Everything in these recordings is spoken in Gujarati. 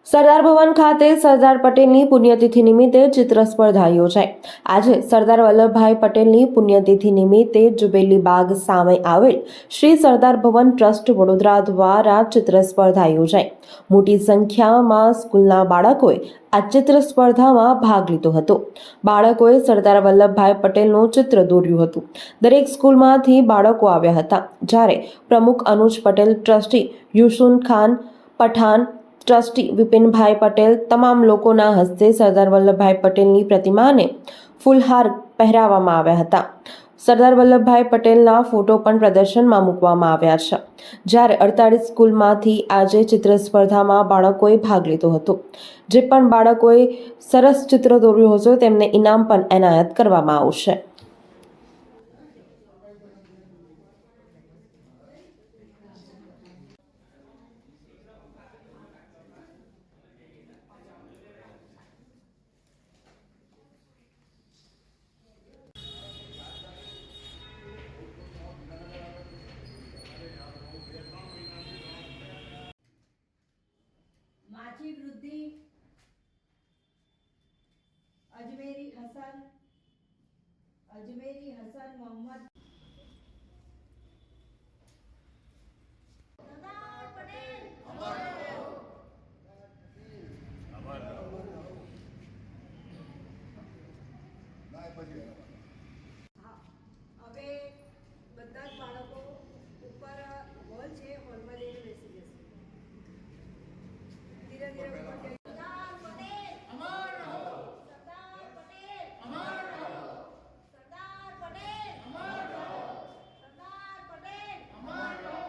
સરદાર ભવન ખાતે સરદાર પટેલની પુણ્યતિથિ નિમિત્તે ચિત્ર સ્પર્ધા યોજાઈ। આજે સરદાર વલ્લભભાઈ પટેલની પુણ્યતિથિ નિમિત્તે જુબેલી બાગ સામે આવેલ શ્રી સરદાર ભવન ટ્રસ્ટ વડોદરા દ્વારા ચિત્ર સ્પર્ધા યોજાઈ। મોટી સંખ્યામાં સ્કૂલના બાળકોએ આ ચિત્ર સ્પર્ધામાં ભાગ લીધો હતો। બાળકોએ સરદાર વલ્લભભાઈ પટેલનું ચિત્ર દોર્યું હતું। દરેક સ્કૂલમાંથી બાળકો આવ્યા હતા, જ્યારે પ્રમુખ અનુજ પટેલ, ટ્રસ્ટી યુસુન ખાન પઠાણ, ટ્રસ્ટી વિપિનભાઈ પટેલ તમામ લોકોના હસ્તે સરદાર વલ્લભભાઈ પટેલની પ્રતિમાને ફૂલહાર પહેરાવવામાં આવ્યા હતા। સરદાર વલ્લભભાઈ પટેલના ફોટો પણ પ્રદર્શનમાં મૂકવામાં આવ્યા છે। જ્યારે 48 સ્કૂલમાંથી આજે ચિત્ર સ્પર્ધામાં બાળકોએ ભાગ લીધો હતો। જે પણ બાળકોએ સરસ ચિત્ર દોર્યું હશે તેમને ઇનામ પણ એનાયત કરવામાં આવશે। माची वृद्धि अजमेरी हसन मोहम्मद सरदार पटेल હવે બધા જ બાળકો ઉપર હોલ છે, હોલમાં જઈને બેસી જશે। ધીરે ધીરે ઉપર જઈ સરદાર પટેલ અમર રહો, સરદાર પટેલ અમર રહો, સરદાર પટેલ અમર રહો, સરદાર પટેલ અમર રહો।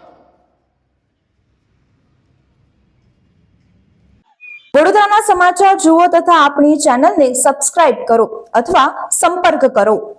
વડોદરાના સમાચાર જુઓ તથા આપણી ચેનલને સબસ્ક્રાઇબ કરો અથવા સંપર્ક કરો।